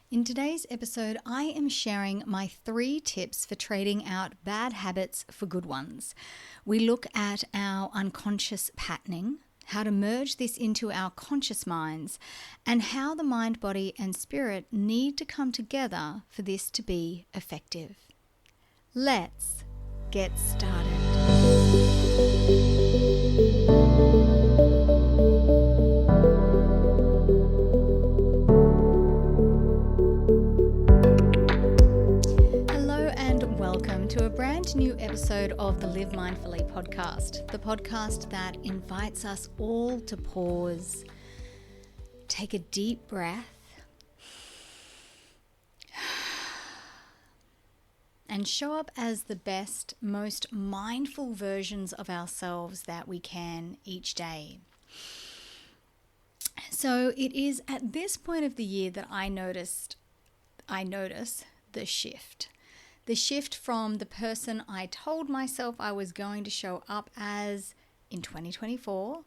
In today's episode, I am sharing my 3 tips for trading out bad habits for good ones. We look at our unconscious patterning, how to merge this into our conscious minds, and how the mind, body, and spirit need to come together for this to be effective. Let's get started. To a brand new episode of the Live Mindfully podcast, the podcast that invites us all to pause, take a deep breath, and show up as the best, most mindful versions of ourselves that we can each day. So it is at this point of the year that I notice the shift. The shift from the person I told myself I was going to show up as in 2024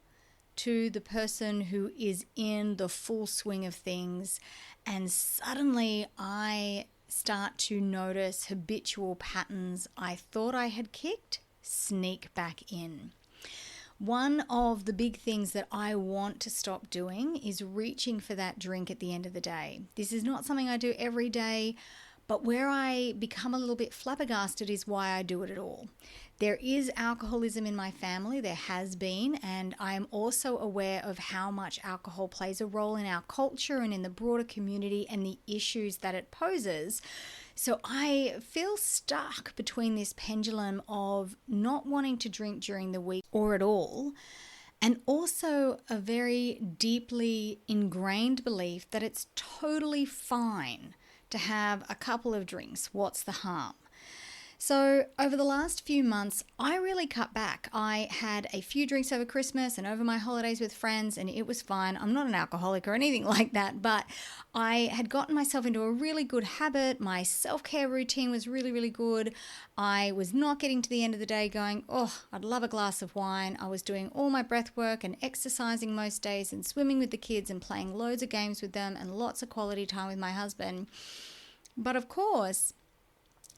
to the person who is in the full swing of things. And suddenly I start to notice habitual patterns I thought I had kicked sneak back in. One of the big things that I want to stop doing is reaching for that drink at the end of the day. This is not something I do every day. But where I become a little bit flabbergasted is why I do it at all. There is alcoholism in my family, there has been, and I am also aware of how much alcohol plays a role in our culture and in the broader community and the issues that it poses. So I feel stuck between this pendulum of not wanting to drink during the week or at all, and also a very deeply ingrained belief that it's totally fine to have a couple of drinks. What's the harm? So over the last few months, I really cut back. I had a few drinks over Christmas and over my holidays with friends, and it was fine. I'm not an alcoholic or anything like that, but I had gotten myself into a really good habit. My self-care routine was really, really good. I was not getting to the end of the day going, oh, I'd love a glass of wine. I was doing all my breath work and exercising most days and swimming with the kids and playing loads of games with them and lots of quality time with my husband. But of course,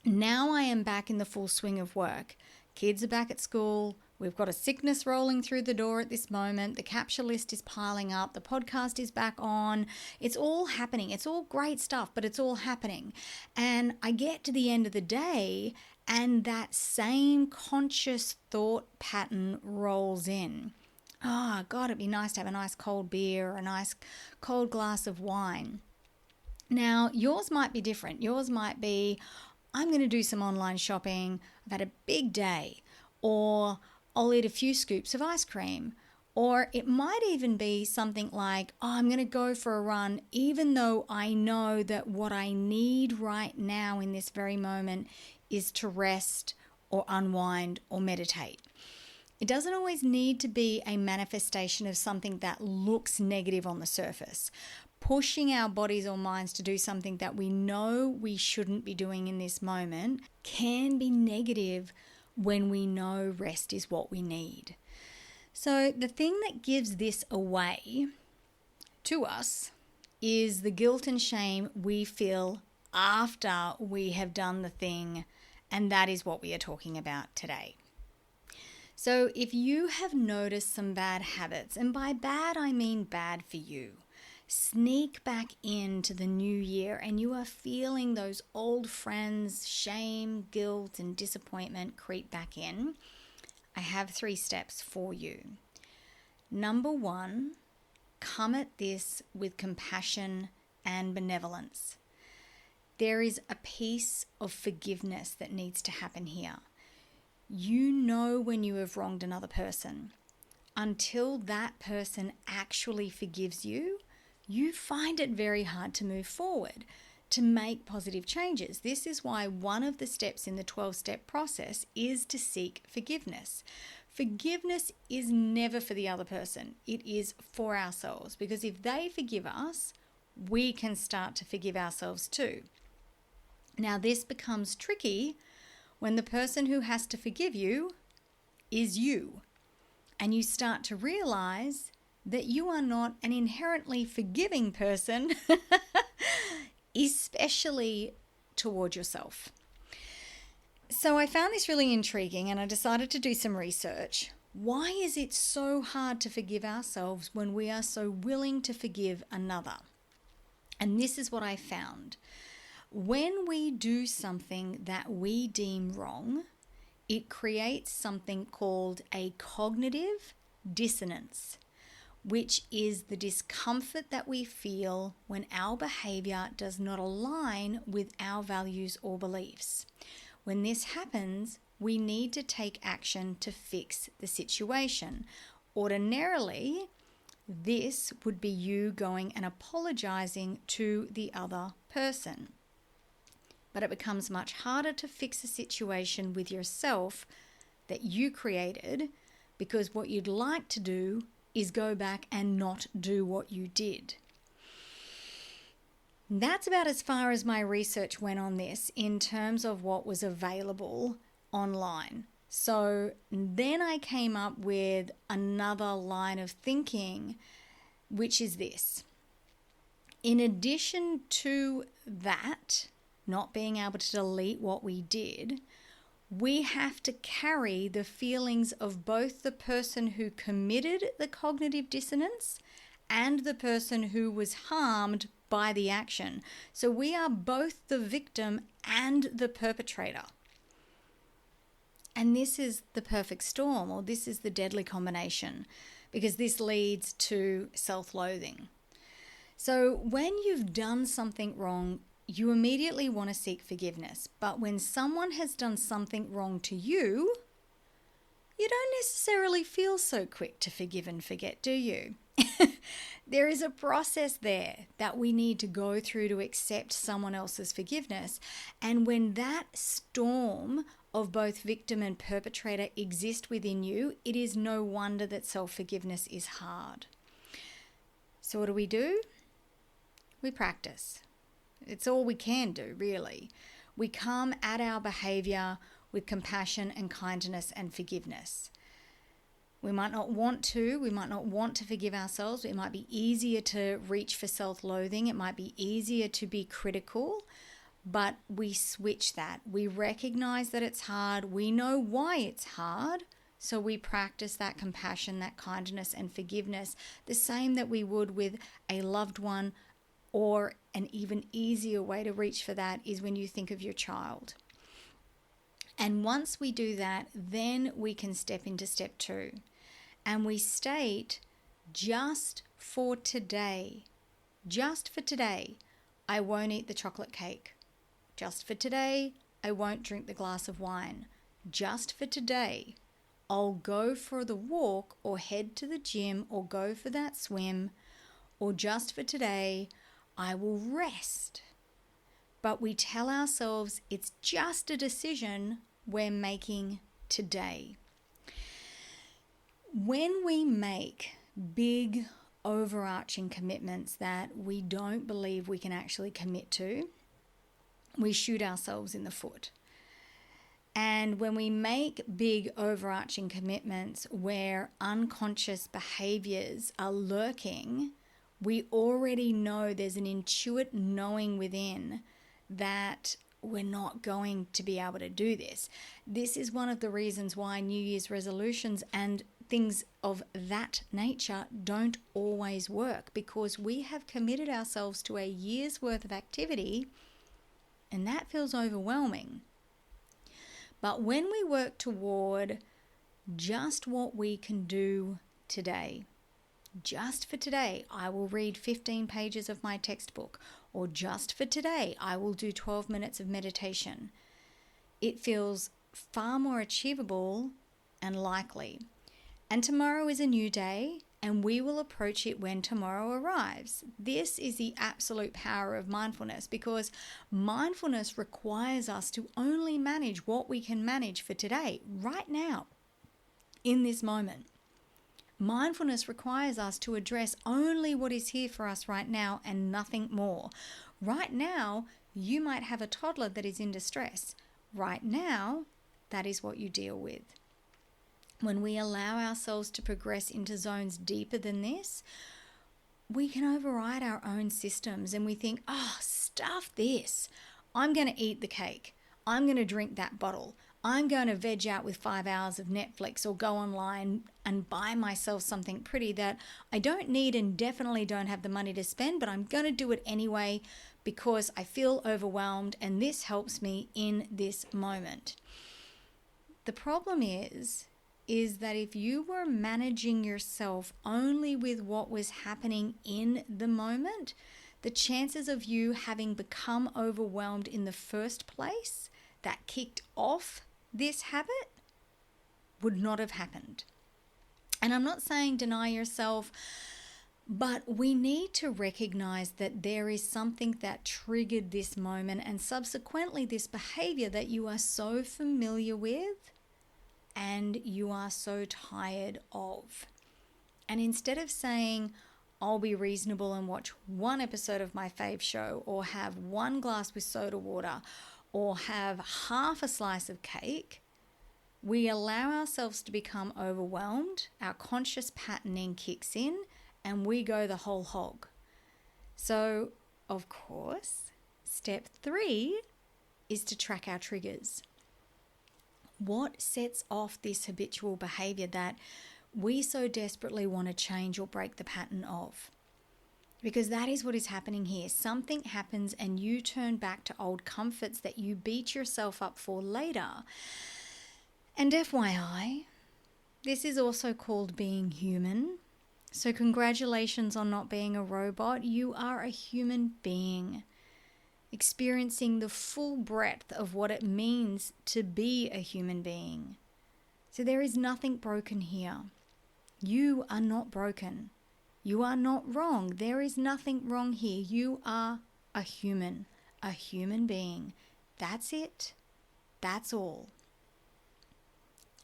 now I am back in the full swing of work. Kids are back at school. We've got a sickness rolling through the door at this moment. The capture list is piling up. The podcast is back on. It's all happening. It's all great stuff, but it's all happening. And I get to the end of the day and that same conscious thought pattern rolls in. Oh, God, it'd be nice to have a nice cold beer or a nice cold glass of wine. Now, yours might be different. Yours might be, I'm going to do some online shopping. I've had a big day. Or I'll eat a few scoops of ice cream. Or it might even be something like, oh, I'm going to go for a run, even though I know that what I need right now in this very moment is to rest or unwind or meditate. It doesn't always need to be a manifestation of something that looks negative on the surface. Pushing our bodies or minds to do something that we know we shouldn't be doing in this moment can be negative when we know rest is what we need. So the thing that gives this away to us is the guilt and shame we feel after we have done the thing, and that is what we are talking about today. So if you have noticed some bad habits, and by bad I mean bad for you, sneak back into the new year and you are feeling those old friends, shame, guilt, and disappointment creep back in, I have 3 steps for you. Number 1, come at this with compassion and benevolence. There is a piece of forgiveness that needs to happen here. You know when you have wronged another person. Until that person actually forgives you, you find it very hard to move forward, to make positive changes. This is why one of the steps in the 12-step process is to seek forgiveness. Forgiveness is never for the other person. It is for ourselves, because if they forgive us, we can start to forgive ourselves too. Now, this becomes tricky when the person who has to forgive you is you, and you start to realize that you are not an inherently forgiving person. especially toward yourself. So I found this really intriguing and I decided to do some research. Why is it so hard to forgive ourselves when we are so willing to forgive another? And this is what I found. When we do something that we deem wrong, it creates something called a cognitive dissonance, which is the discomfort that we feel when our behavior does not align with our values or beliefs. When this happens, we need to take action to fix the situation. Ordinarily, this would be you going and apologizing to the other person. But it becomes much harder to fix a situation with yourself that you created, because what you'd like to do is go back and not do what you did. That's about as far as my research went on this in terms of what was available online. So then I came up with another line of thinking, which is this. In addition to that, not being able to delete what we did, we have to carry the feelings of both the person who committed the cognitive dissonance and the person who was harmed by the action. So we are both the victim and the perpetrator. And this is the perfect storm, or this is the deadly combination, because this leads to self-loathing. So when you've done something wrong, you immediately want to seek forgiveness. But when someone has done something wrong to you, you don't necessarily feel so quick to forgive and forget, do you? There is a process there that we need to go through to accept someone else's forgiveness. And when that storm of both victim and perpetrator exist within you, it is no wonder that self-forgiveness is hard. So what do? We practice. It's all we can do, really. We come at our behavior with compassion and kindness and forgiveness. We might not want to forgive ourselves. It might be easier to reach for self-loathing. It might be easier to be critical, but we switch that. We recognize that it's hard. We know why it's hard. So we practice that compassion, that kindness and forgiveness, the same that we would with a loved one. Or an even easier way to reach for that is when you think of your child. And once we do that, then we can step into step 2. And we state, just for today, I won't eat the chocolate cake. Just for today, I won't drink the glass of wine. Just for today, I'll go for the walk or head to the gym or go for that swim. Or just for today, I will rest. But we tell ourselves it's just a decision we're making today. When we make big overarching commitments that we don't believe we can actually commit to, we shoot ourselves in the foot. And when we make big overarching commitments where unconscious behaviors are lurking, we already know there's an intuitive knowing within that we're not going to be able to do this. This is one of the reasons why New Year's resolutions and things of that nature don't always work, because we have committed ourselves to a year's worth of activity and that feels overwhelming. But when we work toward just what we can do today, just for today, I will read 15 pages of my textbook, or just for today, I will do 12 minutes of meditation. It feels far more achievable and likely. And tomorrow is a new day, and we will approach it when tomorrow arrives. This is the absolute power of mindfulness, because mindfulness requires us to only manage what we can manage for today, right now, in this moment. Mindfulness requires us to address only what is here for us right now and nothing more. Right now, you might have a toddler that is in distress. Right now, that is what you deal with. When we allow ourselves to progress into zones deeper than this, we can override our own systems and we think, oh, stuff this. I'm going to eat the cake. I'm going to drink that bottle. I'm going to veg out with 5 hours of Netflix or go online and buy myself something pretty that I don't need and definitely don't have the money to spend, but I'm going to do it anyway because I feel overwhelmed and this helps me in this moment. The problem is that if you were managing yourself only with what was happening in the moment, the chances of you having become overwhelmed in the first place that kicked off this habit would not have happened. And I'm not saying deny yourself, but we need to recognize that there is something that triggered this moment and subsequently this behavior that you are so familiar with and you are so tired of. And instead of saying, I'll be reasonable and watch one episode of my fave show or have one glass with soda water or have half a slice of cake, we allow ourselves to become overwhelmed, our conscious patterning kicks in, and we go the whole hog. So, of course, step 3 is to track our triggers. What sets off this habitual behavior that we so desperately want to change or break the pattern of? Because that is what is happening here. Something happens and you turn back to old comforts that you beat yourself up for later. And FYI, this is also called being human. So congratulations on not being a robot. You are a human being, experiencing the full breadth of what it means to be a human being. So there is nothing broken here. You are not broken. You are not wrong. There is nothing wrong here. You are a human being. That's it. That's all.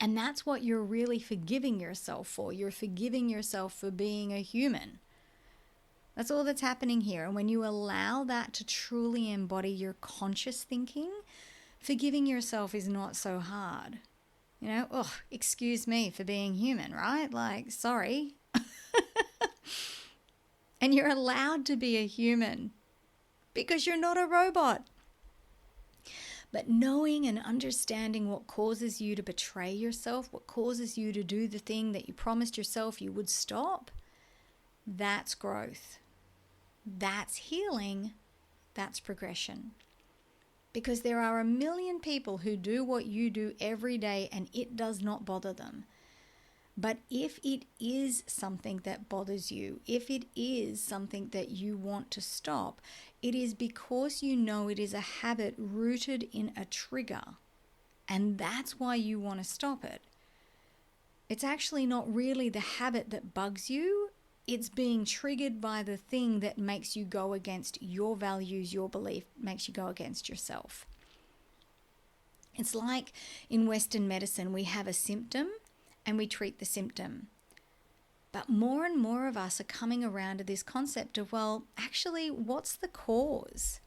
And that's what you're really forgiving yourself for. You're forgiving yourself for being a human. That's all that's happening here. And when you allow that to truly embody your conscious thinking, forgiving yourself is not so hard. You know, oh, excuse me for being human, right? Like, sorry. And you're allowed to be a human because you're not a robot. But knowing and understanding what causes you to betray yourself, what causes you to do the thing that you promised yourself you would stop, that's growth. That's healing. That's progression. Because there are a million people who do what you do every day and it does not bother them. But if it is something that bothers you, if it is something that you want to stop, it is because you know it is a habit rooted in a trigger. And that's why you want to stop it. It's actually not really the habit that bugs you. It's being triggered by the thing that makes you go against your values, your belief, makes you go against yourself. It's like in Western medicine, we have a symptom and we treat the symptom. But more and more of us are coming around to this concept of, well, actually, what's the cause?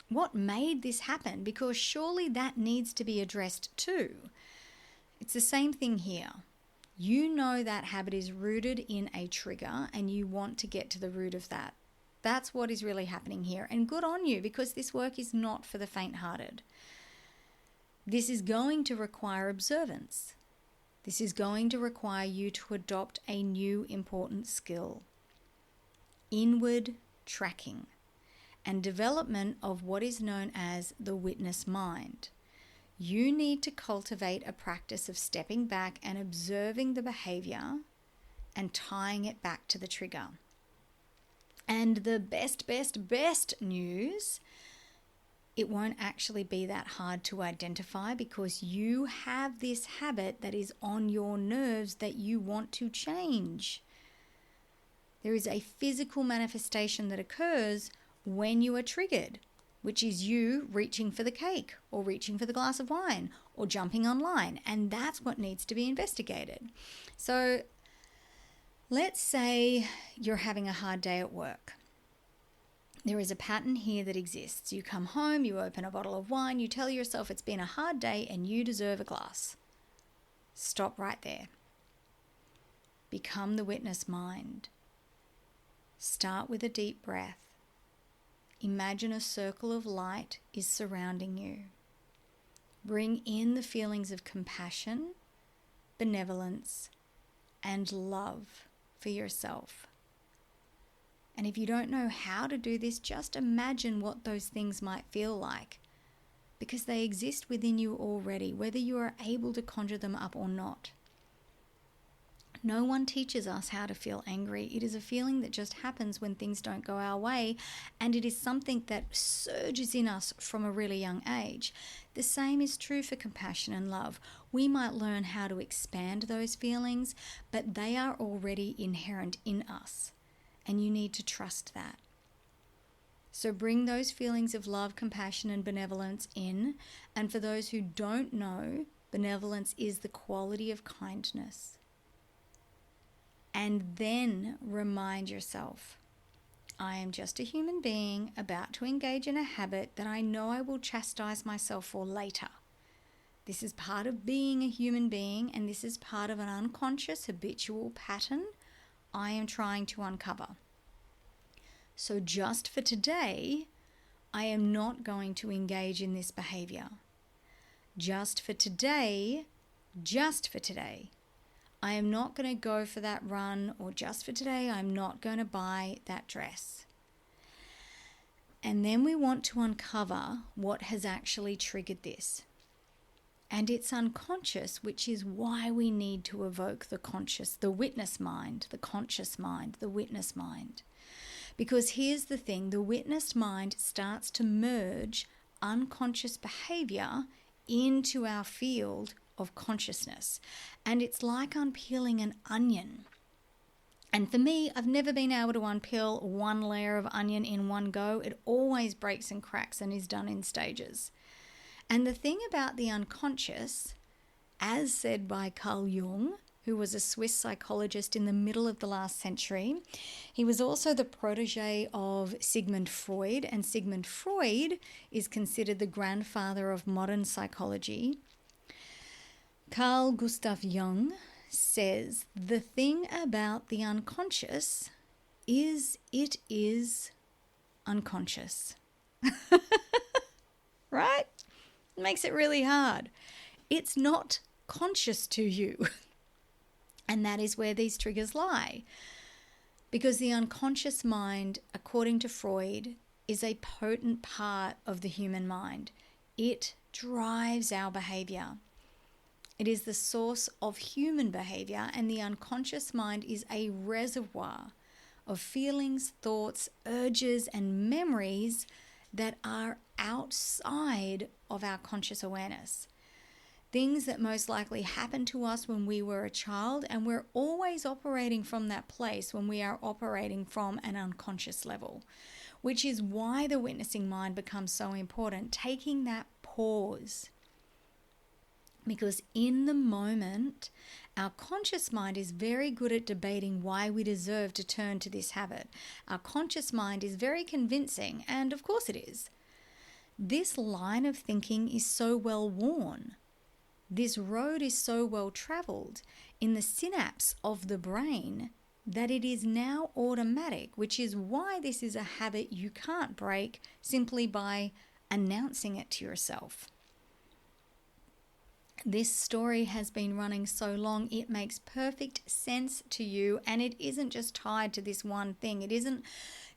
What made this happen? Because surely that needs to be addressed too. It's the same thing here. You know that habit is rooted in a trigger and you want to get to the root of that. That's what is really happening here. And good on you, because this work is not for the faint-hearted. This is going to require observance. This is going to require you to adopt a new important skill: inward tracking and development of what is known as the witness mind. You need to cultivate a practice of stepping back and observing the behavior and tying it back to the trigger. And the best news, it won't actually be that hard to identify, because you have this habit that is on your nerves that you want to change. There is a physical manifestation that occurs when you are triggered, which is you reaching for the cake or reaching for the glass of wine or jumping online. And that's what needs to be investigated. So let's say you're having a hard day at work. There is a pattern here that exists. You come home, you open a bottle of wine, you tell yourself it's been a hard day and you deserve a glass. Stop right there. Become the witness mind. Start with a deep breath. Imagine a circle of light is surrounding you. Bring in the feelings of compassion, benevolence, and love for yourself. And if you don't know how to do this, just imagine what those things might feel like, because they exist within you already, whether you are able to conjure them up or not. No one teaches us how to feel angry. It is a feeling that just happens when things don't go our way, and it is something that surges in us from a really young age. The same is true for compassion and love. We might learn how to expand those feelings, but they are already inherent in us, and you need to trust that. So bring those feelings of love, compassion, and benevolence in, and for those who don't know, benevolence is the quality of kindness. And then remind yourself, I am just a human being about to engage in a habit that I know I will chastise myself for later. This is part of being a human being, and this is part of an unconscious habitual pattern I am trying to uncover. So just for today, I am not going to engage in this behavior. Just for today, I am not going to go for that run, or just for today, I'm not going to buy that dress. And then we want to uncover what has actually triggered this. And it's unconscious, which is why we need to evoke the conscious, the witness mind, the conscious mind, the witness mind. Because here's the thing, the witness mind starts to merge unconscious behavior into our field of consciousness. And it's like unpeeling an onion. And for me, I've never been able to unpeel one layer of onion in one go. It always breaks and cracks and is done in stages. And the thing about the unconscious, as said by Carl Jung, who was a Swiss psychologist in the middle of the last century, he was also the protege of Sigmund Freud, and Sigmund Freud is considered the grandfather of modern psychology. Carl Gustav Jung says, the thing about the unconscious is it is unconscious. Right? It makes it really hard. It's not conscious to you. And that is where these triggers lie. Because the unconscious mind, according to Freud, is a potent part of the human mind. It drives our behavior. It is the source of human behavior, and the unconscious mind is a reservoir of feelings, thoughts, urges, and memories that are outside of our conscious awareness. Things that most likely happened to us when we were a child, and we're always operating from that place when we are operating from an unconscious level, which is why the witnessing mind becomes so important, taking that pause. Because in the moment, our conscious mind is very good at debating why we deserve to turn to this habit. Our conscious mind is very convincing, and of course it is. This line of thinking is so well worn. This road is so well traveled in the synapse of the brain that it is now automatic, which is why this is a habit you can't break simply by announcing it to yourself. This story has been running so long, it makes perfect sense to you, and it isn't just tied to this one thing. It isn't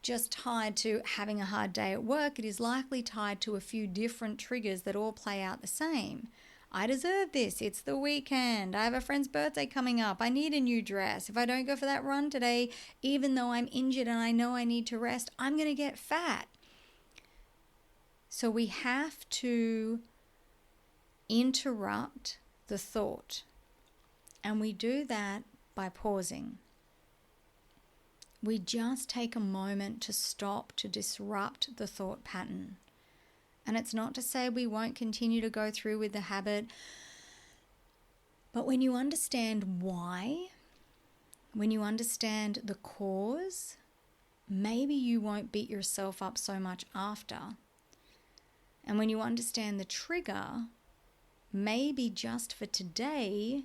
just tied to having a hard day at work. It is likely tied to a few different triggers that all play out the same. I deserve this. It's the weekend. I have a friend's birthday coming up. I need a new dress. If I don't go for that run today, even though I'm injured and I know I need to rest, I'm going to get fat. So we have to interrupt the thought. And we do that by pausing. We just take a moment to stop, to disrupt the thought pattern. And it's not to say we won't continue to go through with the habit, but when you understand why, when you understand the cause, maybe you won't beat yourself up so much after. And when you understand the trigger, maybe just for today,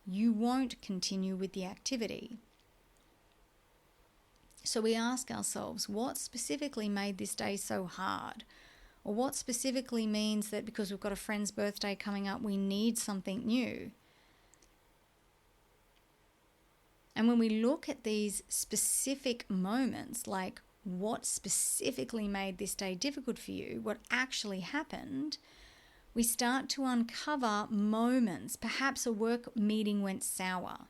you won't continue with the activity. So we ask ourselves, what specifically made this day so hard? Or what specifically means that because we've got a friend's birthday coming up, we need something new? And when we look at these specific moments, like what specifically made this day difficult for you, what actually happened, we start to uncover moments. Perhaps a work meeting went sour.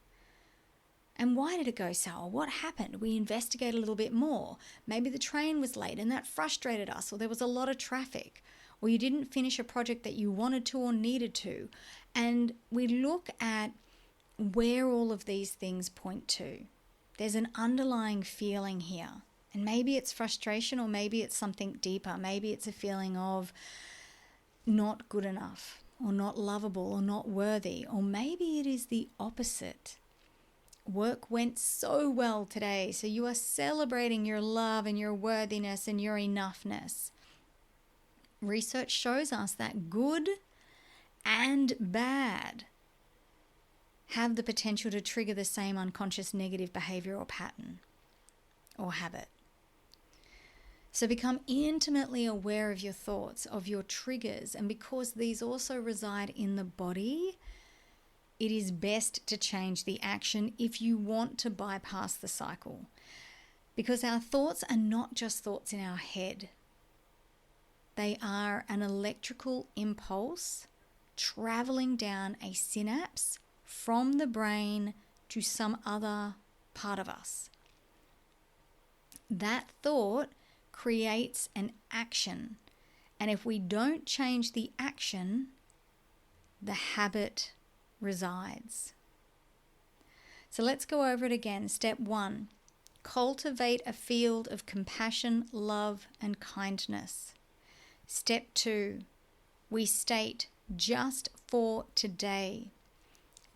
And why did it go sour? What happened? We investigate a little bit more. Maybe the train was late and that frustrated us, or there was a lot of traffic, or you didn't finish a project that you wanted to or needed to. And we look at where all of these things point to. There's an underlying feeling here. And maybe it's frustration, or maybe it's something deeper. Maybe it's a feeling of not good enough, or not lovable, or not worthy. Or maybe it is the opposite. Work went so well today, so you are celebrating your love and your worthiness and your enoughness. Research shows us that good and bad have the potential to trigger the same unconscious negative behavior or pattern or habit. So become intimately aware of your thoughts, of your triggers, and because these also reside in the body, it is best to change the action if you want to bypass the cycle. Because our thoughts are not just thoughts in our head. They are an electrical impulse traveling down a synapse from the brain to some other part of us. That thought creates an action. And if we don't change the action, the habit resides. So let's go over it again. Step 1, cultivate a field of compassion, love, and kindness. Step 2, we state just for today.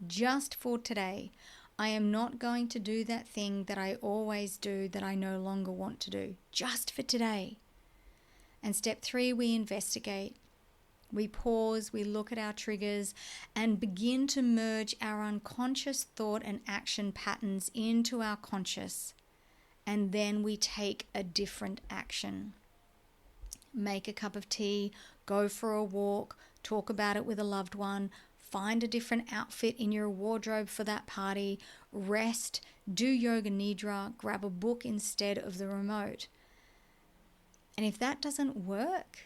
Just for today. I am not going to do that thing that I always do that I no longer want to do. Just for today. And step 3, we investigate. We pause, we look at our triggers and begin to merge our unconscious thought and action patterns into our conscious. And then we take a different action. Make a cup of tea, go for a walk, talk about it with a loved one, find a different outfit in your wardrobe for that party, rest, do yoga nidra, grab a book instead of the remote. And if that doesn't work,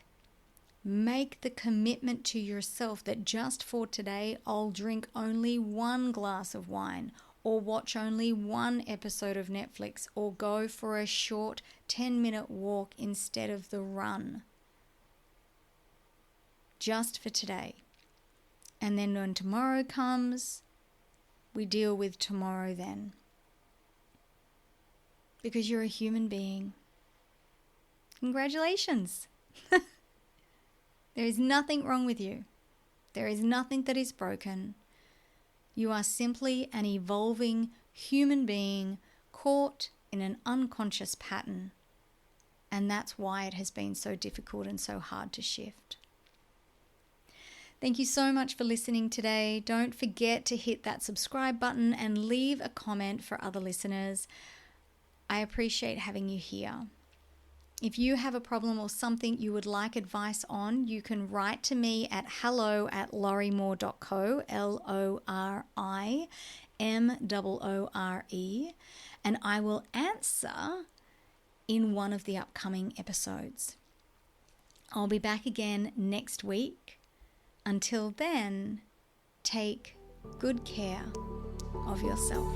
make the commitment to yourself that just for today, I'll drink only 1 glass of wine, or watch only 1 episode of Netflix, or go for a short 10-minute walk instead of the run. Just for today. And then when tomorrow comes, we deal with tomorrow then. Because you're a human being. Congratulations! There is nothing wrong with you. There is nothing that is broken. You are simply an evolving human being caught in an unconscious pattern. And that's why it has been so difficult and so hard to shift. Thank you so much for listening today. Don't forget to hit that subscribe button and leave a comment for other listeners. I appreciate having you here. If you have a problem or something you would like advice on, you can write to me at hello@lorimoore.co, LORIMOORE, and I will answer in one of the upcoming episodes. I'll be back again next week. Until then, take good care of yourself.